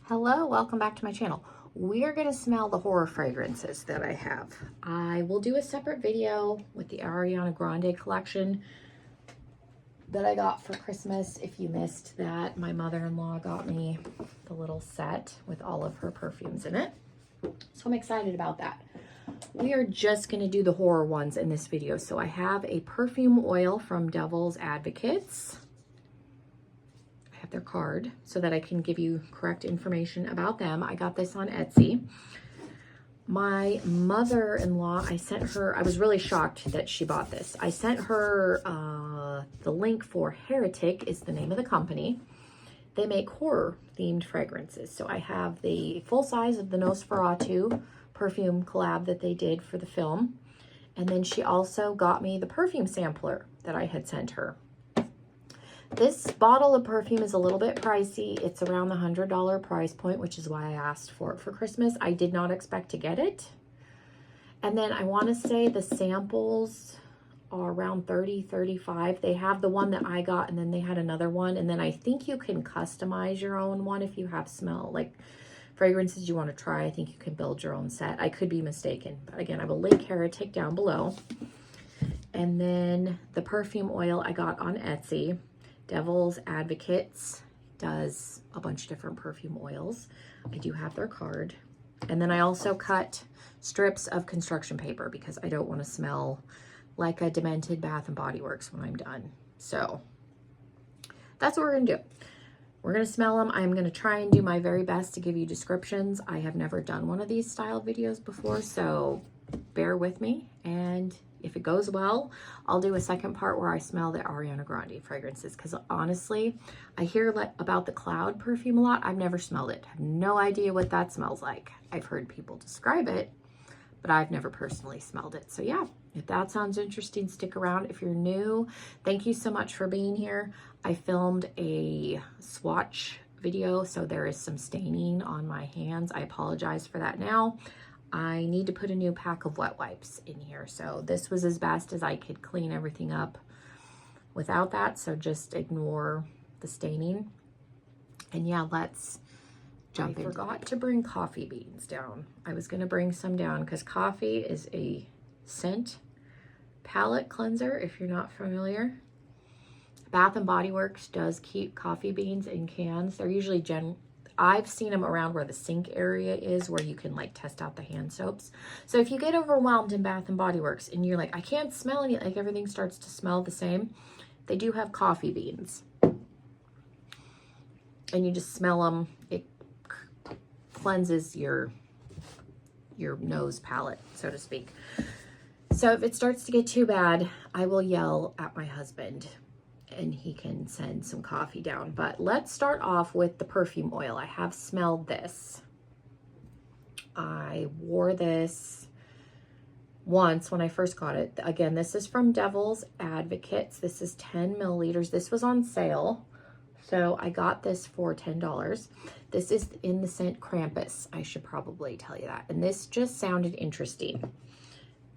Hello, welcome back to my channel. We are going to smell the horror fragrances that I have. I will do a separate video with the Ariana Grande collection that I got for Christmas. If you missed that, my mother-in-law got me the little set with all of her perfumes in it. So I'm excited about that. We are just going to do the horror ones in this video. So I have a perfume oil from Devil's Advocates. Their card so that I can give you correct information about them. I got this on Etsy. My mother-in-law, I sent her, I was really shocked that she bought this. I sent her the link for Heretic is the name of the company. They make horror themed fragrances. So I have the full size of the Nosferatu perfume collab that they did for the film. And then she also got me the perfume sampler that I had sent her. This bottle of perfume is a little bit pricey. It's around the $100 price point, which is why I asked for it for Christmas. I did not expect to get it. And then I want to say the samples are around 30, 35. They have the one that I got, and then they had another one. And then I think you can customize your own one if you have smell, like fragrances you want to try. I think you can build your own set. I could be mistaken. But again, I will link Heretic down below. And then the perfume oil I got on Etsy. Devil's Advocates does a bunch of different perfume oils. I do have their card. And then I also cut strips of construction paper because I don't want to smell like a demented Bath and Body Works when I'm done. So that's what we're going to do. We're going to smell them. I'm going to try and do my very best to give you descriptions. I have never done one of these style videos before, so bear with me. And if it goes well, I'll do a second part where I smell the Ariana Grande fragrances, because honestly, I hear about the Cloud perfume a lot. I've never smelled it. I have no idea what that smells like. I've heard people describe it, but I've never personally smelled it. So yeah, if that sounds interesting, stick around. If you're new, thank you so much for being here. I filmed a swatch video, so there is some staining on my hands. I apologize for that now. I need to put a new pack of wet wipes in here. So this was as best as I could clean everything up without that. So just ignore the staining. And yeah, let's jump in. I forgot to bring coffee beans down. I was going to bring some down because coffee is a scent palette cleanser, if you're not familiar. Bath and Body Works does keep coffee beans in cans. They're usually I've seen them around where the sink area is, where you can like test out the hand soaps. So if you get overwhelmed in Bath and Body Works and you're like, I can't smell any, like everything starts to smell the same, they do have coffee beans. And you just smell them. It cleanses your nose palette, so to speak. So if it starts to get too bad, I will yell at my husband and he can send some coffee down. But let's start off with the perfume oil. I have smelled this. I wore this once when I first got it. Again, this is from Devil's Advocates. This is 10 milliliters. This was on sale, so I got this for $10. This is in the scent Krampus. I should probably tell you that. And this just sounded interesting.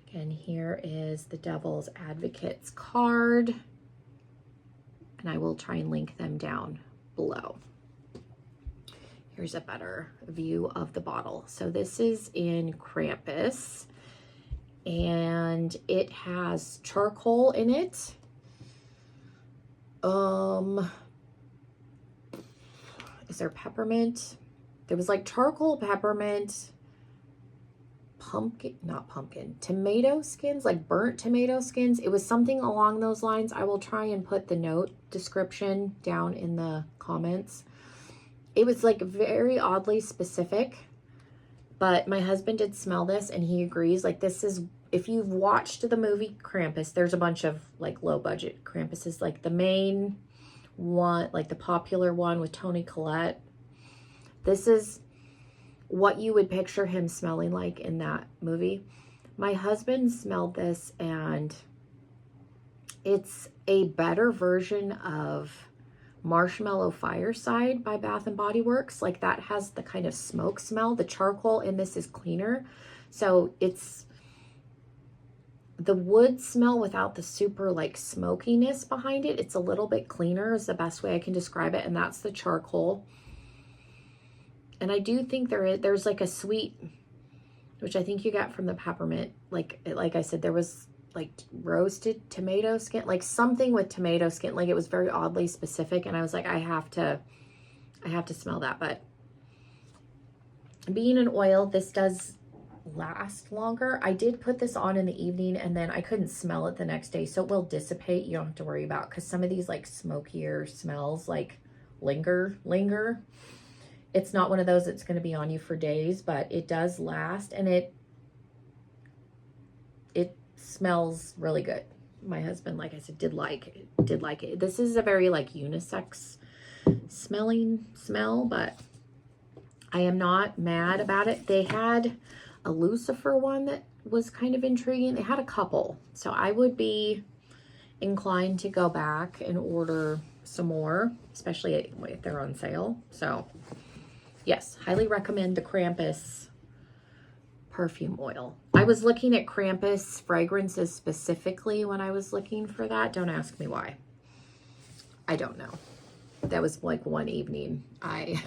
Again, here is the Devil's Advocates card. And I will try and link them down below. Here's a better view of the bottle. So this is in Krampus, and it has charcoal in it. Is there peppermint? There was like charcoal, peppermint, tomato skins, like burnt tomato skins. It was something along those lines. I will try and put the note description down in the comments. It was like very oddly specific, but my husband did smell this and he agrees. Like this is, if you've watched the movie Krampus, there's a bunch of like low budget Krampuses, like the main one, like the popular one with Toni Collette. This is what you would picture him smelling like in that movie. My husband smelled this and it's a better version of Marshmallow Fireside by Bath and Body Works. Like that has the kind of smoke smell. The charcoal in this is cleaner. So it's the wood smell without the super like smokiness behind it. It's a little bit cleaner is the best way I can describe it. And that's the charcoal. And I do think there's like a sweet, which I think you got from the peppermint. Like I said, there was like roasted tomato skin, like something with tomato skin. Like it was very oddly specific. And I was like, I have to smell that. But being an oil, this does last longer. I did put this on in the evening and then I couldn't smell it the next day. So it will dissipate. You don't have to worry about, because some of these like smokier smells like linger. It's not one of those that's going to be on you for days, but it does last, and it smells really good. My husband, like I said, did like it. This is a very like unisex smelling smell, but I am not mad about it. They had a Lucifer one that was kind of intriguing. They had a couple, so I would be inclined to go back and order some more, especially if they're on sale. So yes, highly recommend the Krampus perfume oil. I was looking at Krampus fragrances specifically when I was looking for that. Don't ask me why. I don't know. That was like one evening I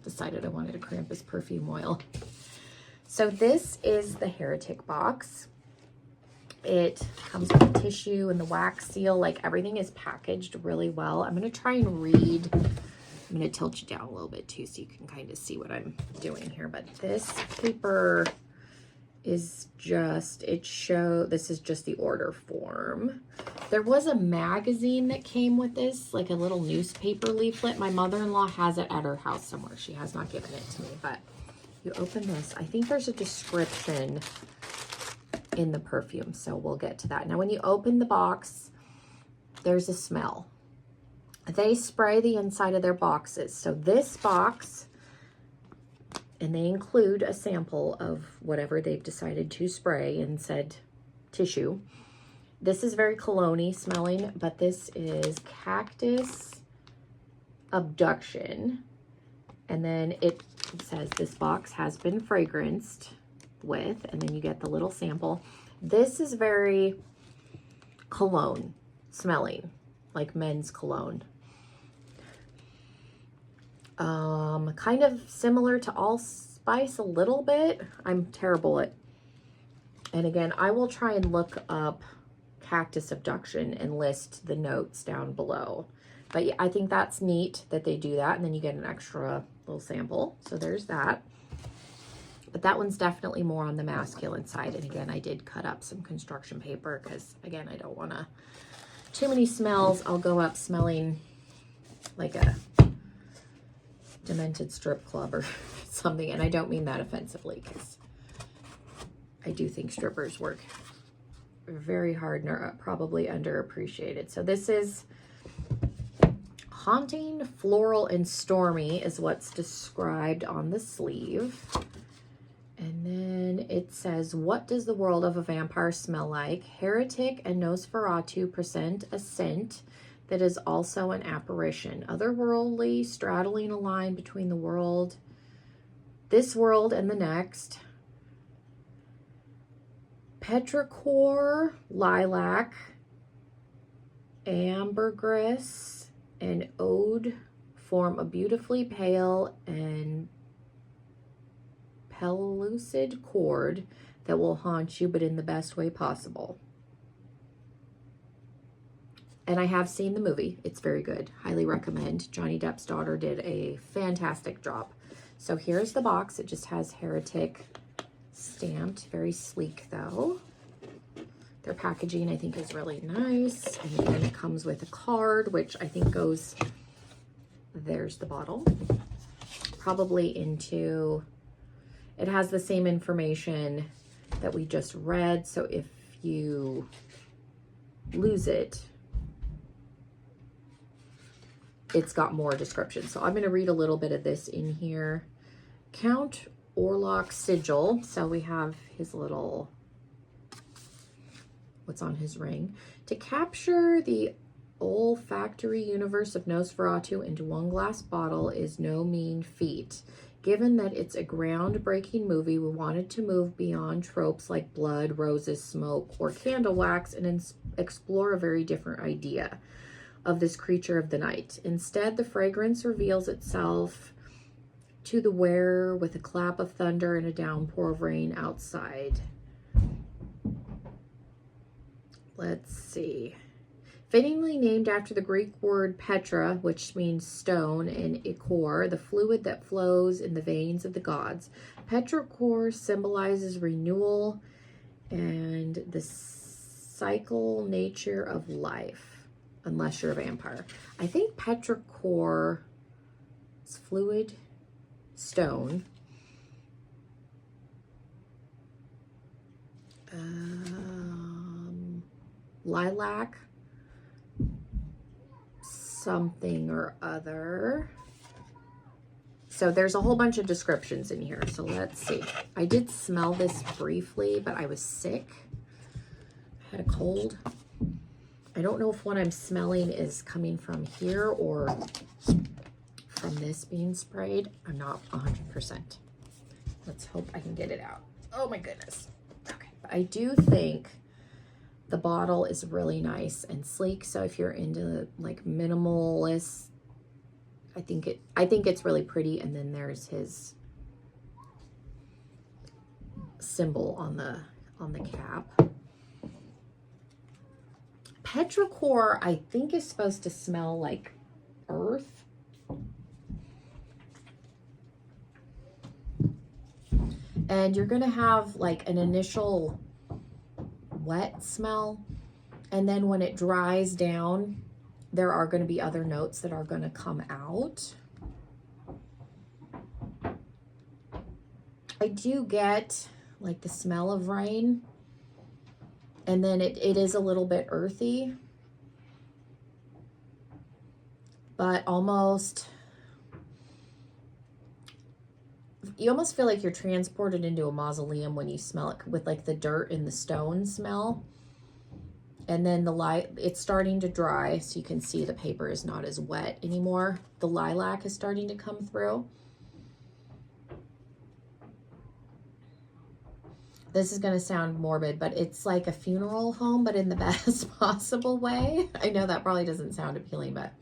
decided I wanted a Krampus perfume oil. So this is the Heretic box. It comes with the tissue and the wax seal. Like everything is packaged really well. I'm going to try and read. I'm going to tilt you down a little bit too so you can kind of see what I'm doing here. But this paper is just, this is just the order form. There was a magazine that came with this, like a little newspaper leaflet. My mother-in-law has it at her house somewhere. She has not given it to me, but you open this. I think there's a description in the perfume, so we'll get to that. Now, when you open the box, there's a smell. They spray the inside of their boxes. So this box, and they include a sample of whatever they've decided to spray and said tissue. This is very cologne-y smelling, but this is Cactus Abduction. And then it says this box has been fragranced with, and then you get the little sample. This is very cologne smelling, like men's cologne. Kind of similar to Allspice a little bit. I'm terrible at, and again, I will try and look up Cactus Abduction and list the notes down below. But yeah, I think that's neat that they do that, and then you get an extra little sample. So there's that. But that one's definitely more on the masculine side. And again, I did cut up some construction paper because, again, I don't want to, too many smells. I'll go up smelling like a demented strip club or something. And I don't mean that offensively, because I do think strippers work very hard and are probably underappreciated. So this is Haunting, Floral, and Stormy is what's described on the sleeve. And then it says, what does the world of a vampire smell like? Heretic and Nosferatu present a scent that is also an apparition, otherworldly, straddling a line between the world, this world and the next. Petrichor, lilac, ambergris, and ode form a beautifully pale and pellucid chord that will haunt you, but in the best way possible. And I have seen the movie. It's very good. Highly recommend. Johnny Depp's daughter did a fantastic job. So here's the box. It just has Heretic stamped. Very sleek though. Their packaging I think is really nice. And then it comes with a card, which I think goes, there's the bottle, probably into, it has the same information that we just read. So if you lose it, it's got more description. So I'm going to read a little bit of this in here. Count Orlok's sigil. So we have his little, what's on his ring. To capture the olfactory universe of Nosferatu into one glass bottle is no mean feat. Given that it's a groundbreaking movie, we wanted to move beyond tropes like blood, roses, smoke, or candle wax and explore a very different idea of this creature of the night. Instead, the fragrance reveals itself to the wearer with a clap of thunder and a downpour of rain outside. Let's see. Fittingly named after the Greek word petra, which means stone, and ichor, the fluid that flows in the veins of the gods. Petrichor symbolizes renewal and the cycle nature of life, unless you're a vampire. I think petrichor is fluid stone. Lilac something or other. So there's a whole bunch of descriptions in here. So let's see. I did smell this briefly, but I was sick. I had a cold. I don't know if what I'm smelling is coming from here or from this being sprayed. I'm not 100%. Let's hope I can get it out. Oh my goodness. Okay, but I do think the bottle is really nice and sleek. So if you're into like minimalist, I think it's really pretty. And then there's his symbol on the cap. Petrichor, I think, is supposed to smell like earth. And you're gonna have like an initial wet smell, and then when it dries down, there are going to be other notes that are going to come out. I do get like the smell of rain, and then it is a little bit earthy, but almost, you almost feel like you're transported into a mausoleum when you smell it, with like the dirt and the stone smell. And then the light, it's starting to dry, so you can see the paper is not as wet anymore. The lilac is starting to come through. This is going to sound morbid, but it's like a funeral home, but in the best possible way. I know that probably doesn't sound appealing, but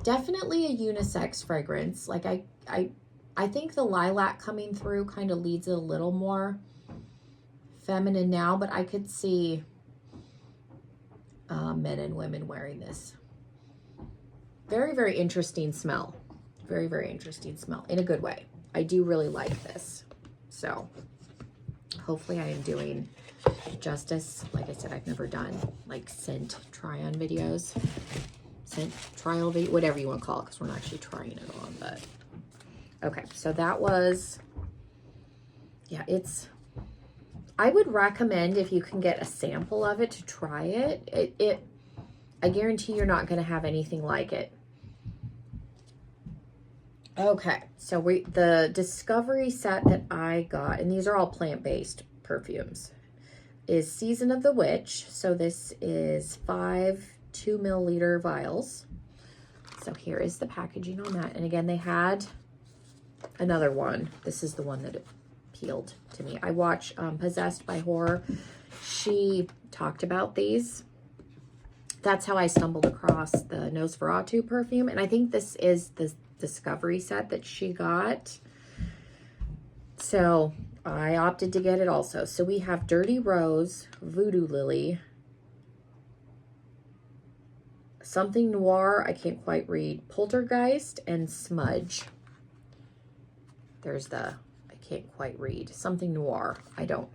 definitely a unisex fragrance. Like I think the lilac coming through kind of leads it a little more feminine now, but I could see men and women wearing this. Very, very interesting smell. Very, very interesting smell in a good way. I do really like this. So hopefully I am doing justice. Like I said, I've never done like scent try-on videos, scent trial video, whatever you want to call it, because we're not actually trying it on, but okay. So that was, yeah, I would recommend, if you can get a sample of it, to try it. I guarantee you're not going to have anything like it. Okay, so the Discovery set that I got, and these are all plant-based perfumes, is Season of the Witch. So this is 5 2-milliliter vials. So here is the packaging on that. And again, they had another one. This is the one that appealed to me. I watch Possessed by Horror. She talked about these. That's how I stumbled across the Nosferatu perfume. And I think this is the Discovery set that she got. So I opted to get it also. So we have Dirty Rose, Voodoo Lily, Something Noir, I can't quite read, Poltergeist, and Smudge. There's the, I can't quite read, Something Noir. I don't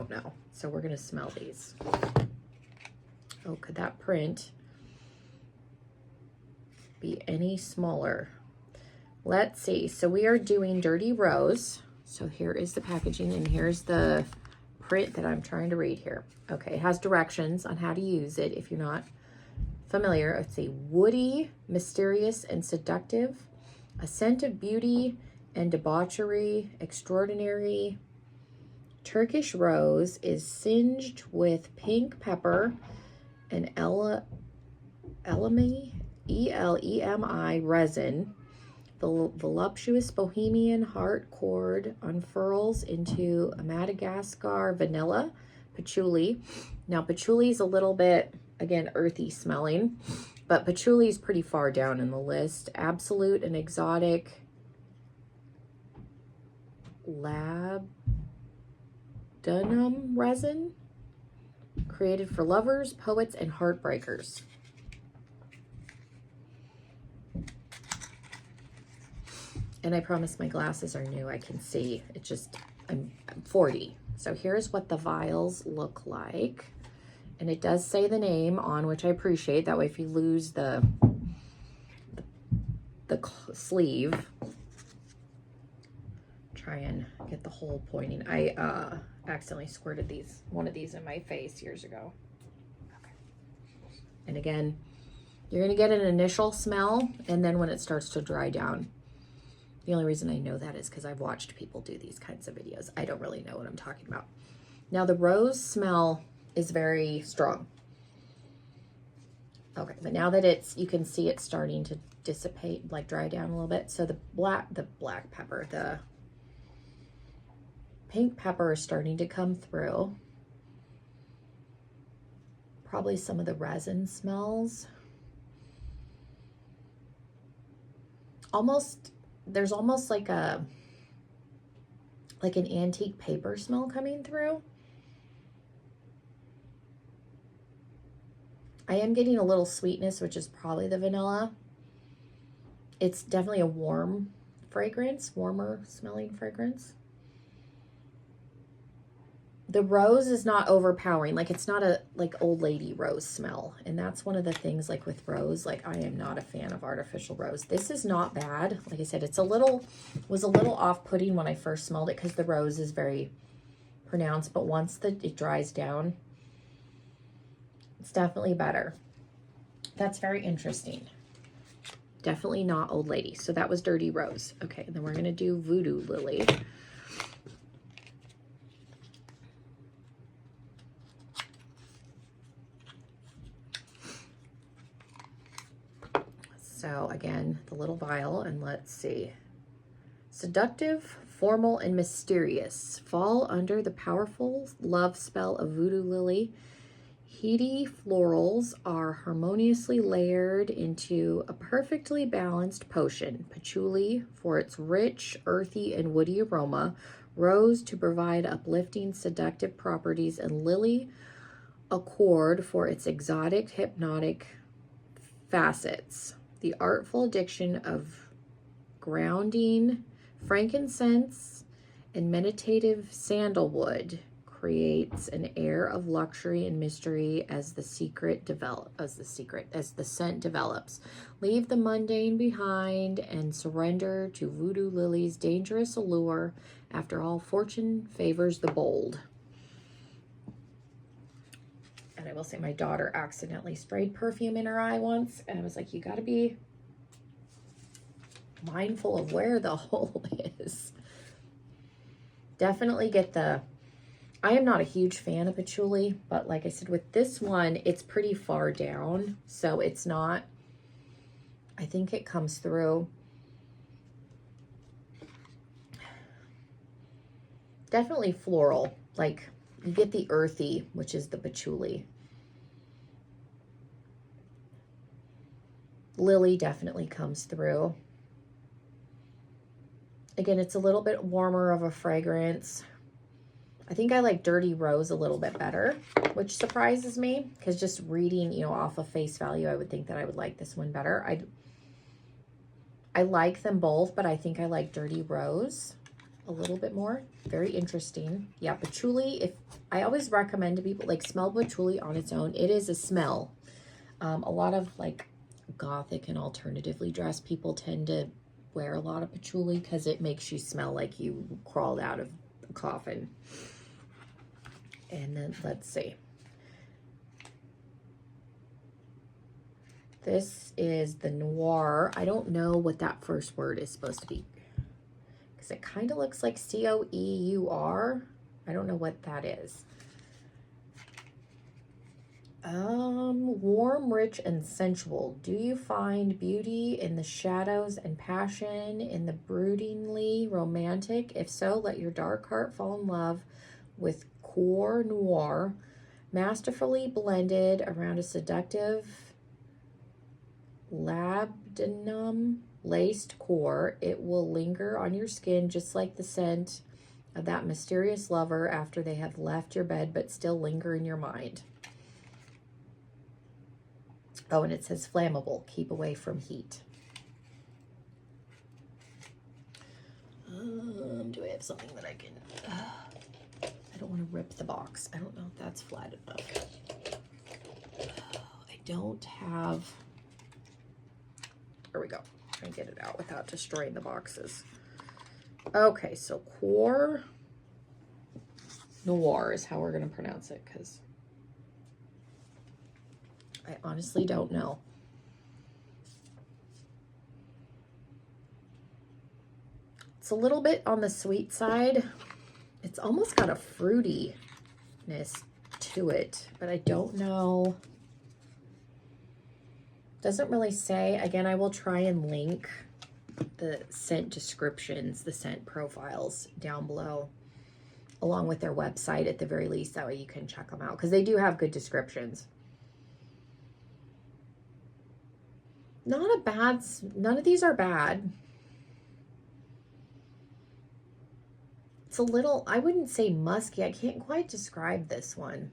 know. So we're gonna smell these. Oh, could that print be any smaller? Let's see. So we are doing Dirty Rose. So here is the packaging, and here's the print that I'm trying to read here. Okay, it has directions on how to use it if you're not familiar. Let's see. Woody, mysterious, and seductive. A scent of beauty and debauchery, extraordinary. Turkish Rose is singed with pink pepper and elemi, E-L-E-M-I resin. The voluptuous bohemian heart chord unfurls into a Madagascar vanilla patchouli. Now, patchouli is a little bit, again, earthy smelling, but patchouli is pretty far down in the list. Absolute and exotic labdanum resin, created for lovers, poets, and heartbreakers. And I promise my glasses are new. I can see. It just, I'm 40. So here's what the vials look like. And it does say the name on, which I appreciate. That way if you lose the sleeve, try and get the hole pointing. I accidentally squirted one of these in my face years ago. Okay. And again, you're gonna get an initial smell, and then when it starts to dry down. The only reason I know that is because I've watched people do these kinds of videos. I don't really know what I'm talking about. Now the rose smell is very strong. Okay, but now that you can see it's starting to dissipate, like dry down a little bit. So the black pepper, the pink pepper is starting to come through. Probably some of the resin smells. There's almost like an antique paper smell coming through. I am getting a little sweetness, which is probably the vanilla. It's definitely a warm fragrance, warmer smelling fragrance. The rose is not overpowering. Like, it's not a old lady rose smell. And that's one of the things, like with rose, like I am not a fan of artificial rose. This is not bad. Like I said, was a little off-putting when I first smelled it because the rose is very pronounced. But once it dries down, it's definitely better. That's very interesting. Definitely not old lady. So that was Dirty Rose. Okay, then we're going to do Voodoo Lily. So again, the little vial, and let's see. Seductive, formal, and mysterious. Fall under the powerful love spell of Voodoo Lily. Heady florals are harmoniously layered into a perfectly balanced potion. Patchouli for its rich, earthy, and woody aroma. Rose to provide uplifting, seductive properties. And lily accord for its exotic, hypnotic facets. The artful addiction of grounding frankincense and meditative sandalwood creates an air of luxury and mystery as the scent develops. Leave the mundane behind and surrender to Voodoo Lily's dangerous allure. After all, fortune favors the bold. And I will say my daughter accidentally sprayed perfume in her eye once, and I was like, you got to be mindful of where the hole is. Definitely get I am not a huge fan of patchouli, but like I said, with this one, it's pretty far down, so it's not, I think it comes through. Definitely floral, like you get the earthy, which is the patchouli. Lily definitely comes through. Again, it's a little bit warmer of a fragrance. I think I like Dirty Rose a little bit better, which surprises me because just reading, off of face value, I would think that I would like this one better. I like them both, but I think I like Dirty Rose a little bit more. Very interesting. Yeah, patchouli, I always recommend to people, smell patchouli on its own. It is a smell. A lot of gothic and alternatively dressed people tend to wear a lot of patchouli because it makes you smell like you crawled out of a coffin. And then let's see. This is the Noir. I don't know what that first word is supposed to be because it kind of looks like C-O-E-U-R. I don't know what that is. Warm, rich, and sensual. Do you find beauty in the shadows and passion in the broodingly romantic? If so, let your dark heart fall in love with Core Noir, masterfully blended around a seductive labdanum laced core. It will linger on your skin just like the scent of that mysterious lover after they have left your bed but still linger in your mind. Oh, and it says flammable. Keep away from heat. Do I have something that I can... I don't want to rip the box. I don't know if that's flat enough. I don't have... There we go. Try and get it out without destroying the boxes. Okay, so Core Noir is how we're going to pronounce it, because I honestly don't know. It's a little bit on the sweet side. It's almost got a fruitiness to it, but I don't know. Doesn't really say. Again, I will try and link the scent descriptions, the scent profiles down below, along with their website at the very least. That way you can check them out, because they do have good descriptions. Not a bad, none of these are bad. It's a little, I wouldn't say musky. I can't quite describe this one.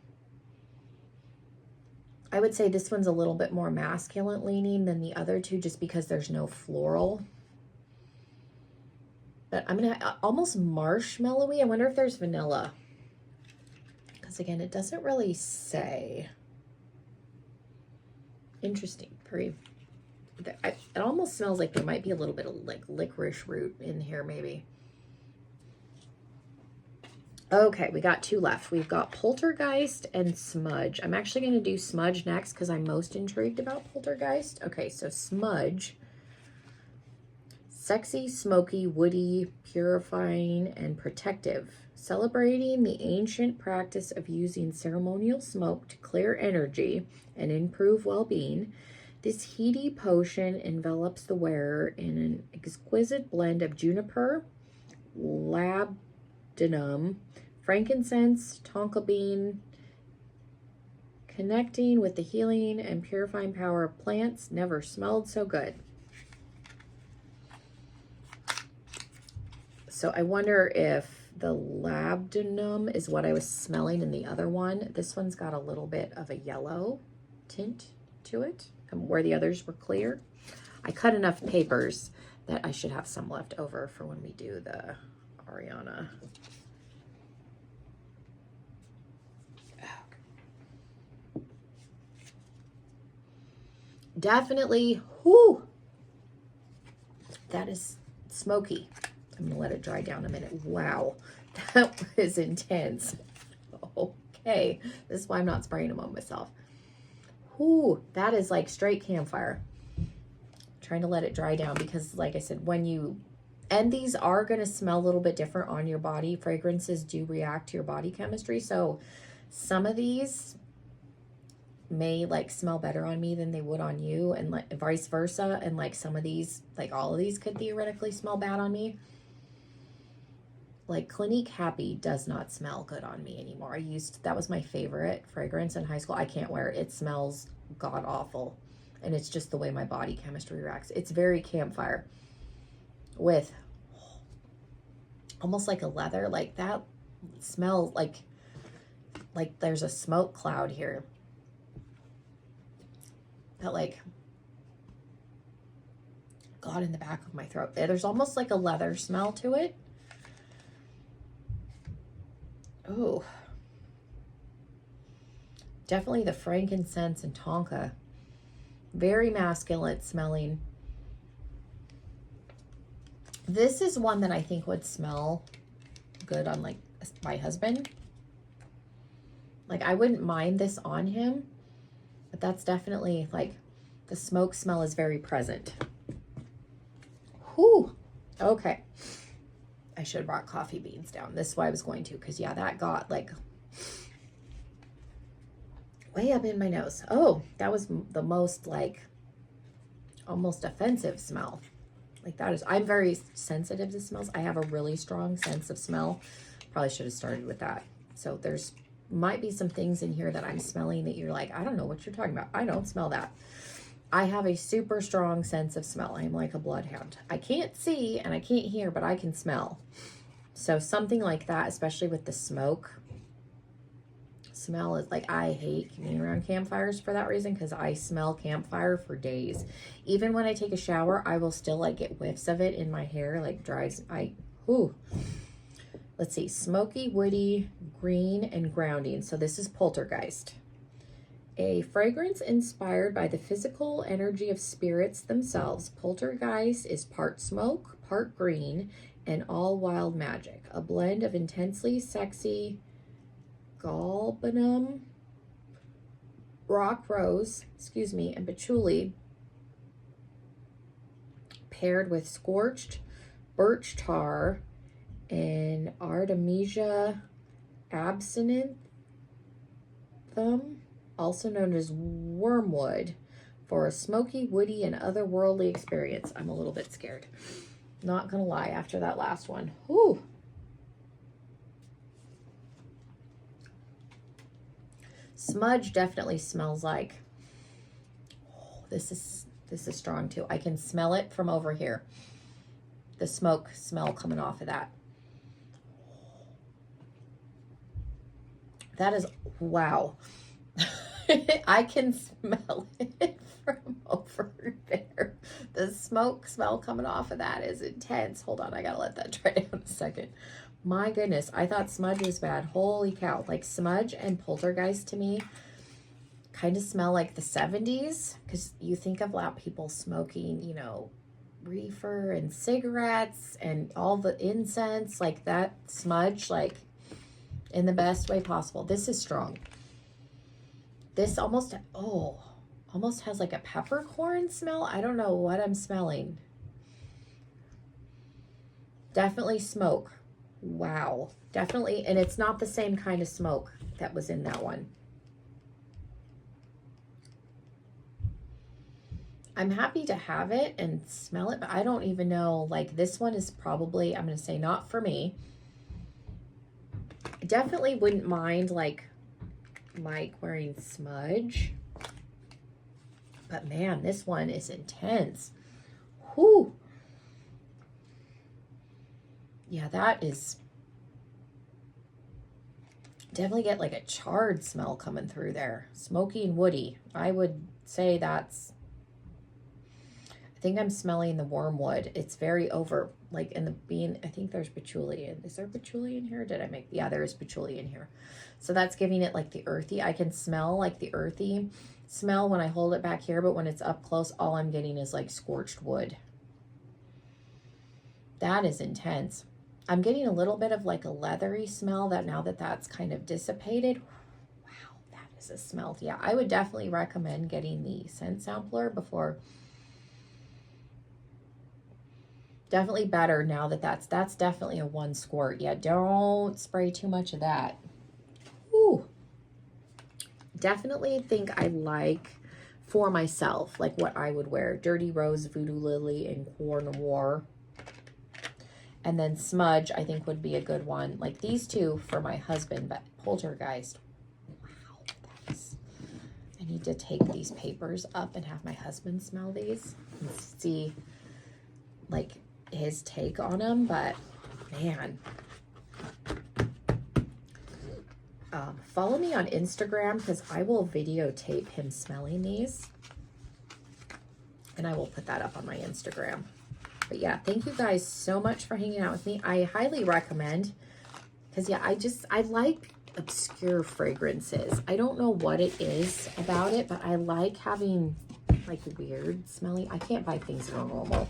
I would say this one's a little bit more masculine leaning than the other two, just because there's no floral. But I'm going to almost marshmallowy. I wonder if there's vanilla. Because again, it doesn't really say. Interesting. Pretty. It almost smells like there might be a little bit of like licorice root in here maybe. Okay, we got two left. We've got Poltergeist and Smudge. I'm actually going to do Smudge next because I'm most intrigued about Poltergeist. Okay, so Smudge. Sexy, smoky, woody, purifying, and protective. Celebrating the ancient practice of using ceremonial smoke to clear energy and improve well-being, this heady potion envelops the wearer in an exquisite blend of juniper, labdanum, frankincense, tonka bean, connecting with the healing and purifying power of plants. Never smelled so good. So I wonder if the labdanum is what I was smelling in the other one. This one's got a little bit of a yellow tint to it, where the others were clear. I cut enough papers that I should have some left over for when we do the Ariana. Definitely, whoo, that is smoky. I'm gonna let it dry down a minute. Wow, that was intense. Okay, this is why I'm not spraying them on myself. Whoo, that is like straight campfire. Trying to let it dry down because, like I said, when you, and these are gonna smell a little bit different on your body. Fragrances do react to your body chemistry, so some of these may like smell better on me than they would on you, and like vice versa. And like some of these, like all of these could theoretically smell bad on me. Like Clinique Happy does not smell good on me anymore. That was my favorite fragrance in high school. I can't wear it. It smells god awful. And it's just the way my body chemistry reacts. It's very campfire with almost like a leather, like that smells like there's a smoke cloud here. That like got in the back of my throat. There's almost like a leather smell to it. Oh, definitely the frankincense and tonka. Very masculine smelling. This is one that I think would smell good on like my husband. Like I wouldn't mind this on him, but that's definitely like the smoke smell is very present. Whew. Okay. I should have brought coffee beans down. This is why I was going to, because yeah, that got like way up in my nose. Oh, that was the most like almost offensive smell. Like that is, I'm very sensitive to smells. I have a really strong sense of smell. Probably should have started with that. So there's might be some things in here that I'm smelling that you're like, I don't know what you're talking about. I don't smell that. I have a super strong sense of smell. I'm like a bloodhound. I can't see and I can't hear, but I can smell. So something like that, especially with the smoke smell, is like, I hate being around campfires for that reason, because I smell campfire for days. Even when I take a shower, I will still like get whiffs of it in my hair, like dries. Let's see, smoky, woody, green, and grounding. So this is Poltergeist. A fragrance inspired by the physical energy of spirits themselves. Poltergeist is part smoke, part green, and all wild magic. A blend of intensely sexy galbanum, rock rose, and patchouli, paired with scorched birch tar and Artemisia absinthium, also known as wormwood, for a smoky, woody, and otherworldly experience. I'm a little bit scared. Not gonna lie, after that last one. Whew. Smudge definitely smells like, oh, this is strong too. I can smell it from over here. The smoke smell coming off of that. That is, wow. I can smell it from over there. The smoke smell coming off of that is intense. Hold on, I gotta let that dry down a second. My goodness, I thought smudge was bad. Holy cow. Like, smudge and poltergeist to me kind of smell like the 70s, because you think of a lot of people smoking, you know, reefer and cigarettes and all the incense, like that smudge, like in the best way possible. This is strong. This almost has like a peppercorn smell. I don't know what I'm smelling. Definitely smoke. Wow. Definitely. And it's not the same kind of smoke that was in that one. I'm happy to have it and smell it, but I don't even know, like, this one is probably, I'm going to say, not for me. I definitely wouldn't mind, like, Mike wearing smudge. But man, this one is intense. Whew. Yeah, that is definitely get like a charred smell coming through there. Smoky and woody. I would say that's, I think I'm smelling the wormwood. It's very over, like in the bean. I think there's patchouli in. Is there patchouli in here? Did I make? Yeah, there is patchouli in here. So that's giving it like the earthy. I can smell like the earthy smell when I hold it back here, but when it's up close, all I'm getting is like scorched wood. That is intense. I'm getting a little bit of like a leathery smell that now that that's kind of dissipated. Wow, that is a smell. Yeah, I would definitely recommend getting the scent sampler before. Definitely better now that that's definitely a 1 squirt. Yeah, don't spray too much of that. Ooh. Definitely think I like, for myself, like what I would wear. Dirty Rose, Voodoo Lily, and Coeur Noir. And then smudge, I think, would be a good one. Like these two for my husband, but poltergeist. Wow, that is... I need to take these papers up and have my husband smell these and see, like, his take on them. But, man. Follow me on Instagram because I will videotape him smelling these. And I will put that up on my Instagram. But yeah, thank you guys so much for hanging out with me. I highly recommend, because yeah, I like obscure fragrances. I don't know what it is about it, but I like having like weird smelling. I can't buy things that are normal,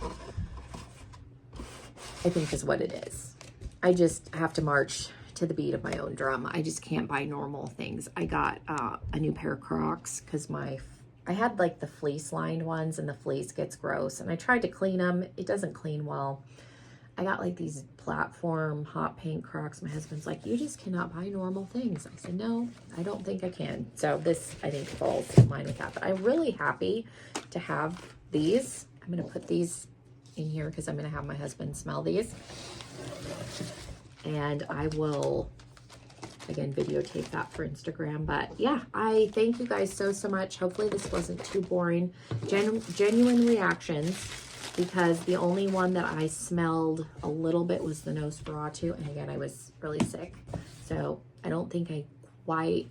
I think is what it is. I just have to march to the beat of my own drum. I just can't buy normal things. I got a new pair of Crocs because I had like the fleece lined ones and the fleece gets gross, and I tried to clean them. It doesn't clean well. I got like these platform hot pink Crocs. My husband's like, you just cannot buy normal things. I said, no, I don't think I can. So this, I think, falls in line with that. But I'm really happy to have these. I'm going to put these in here because I'm going to have my husband smell these. And I will, again, videotape that for Instagram. But yeah, I thank you guys so much. Hopefully this wasn't too boring. Genuine reactions. because the only one that I smelled a little bit was the Nosferatu. And again, I was really sick. So I don't think I quite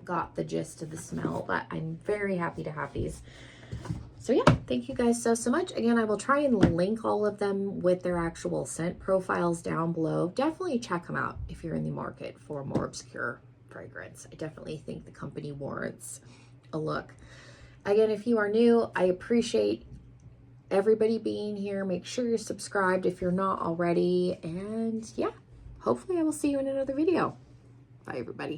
got the gist of the smell, but I'm very happy to have these. So yeah, thank you guys so much. Again, I will try and link all of them with their actual scent profiles down below. Definitely check them out if you're in the market for a more obscure fragrance. I definitely think the company warrants a look. Again, if you are new, I appreciate everybody being here. Make sure you're subscribed if you're not already. And yeah, hopefully I will see you in another video. Bye, everybody.